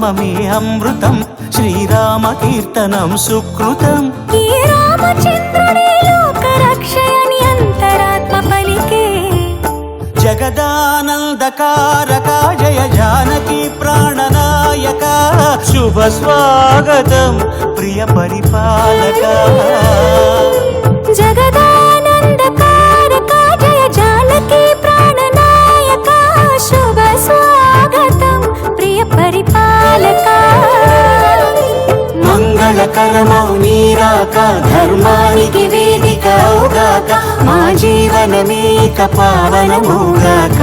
నామమే అమృతం, శ్రీరామ కీర్తనం సుకృతం. ఈ రామచంద్రుడే లోక రక్షయని అంతరాత్మ పలికే. జగదానందకారక జయ జానకి ప్రాణనాయక, శుభ స్వాగతం ప్రియ పరిపాలక. జగదానందకారక జయ జానకి ప్రాణనాయక, శుభ స్వాగతం ప్రియ పరిపాలక. మంగళకరమౌ నీరాక, ధర్మానికి వేదిక అవుగాక, మా జీవనమేక పావనమౌగాక.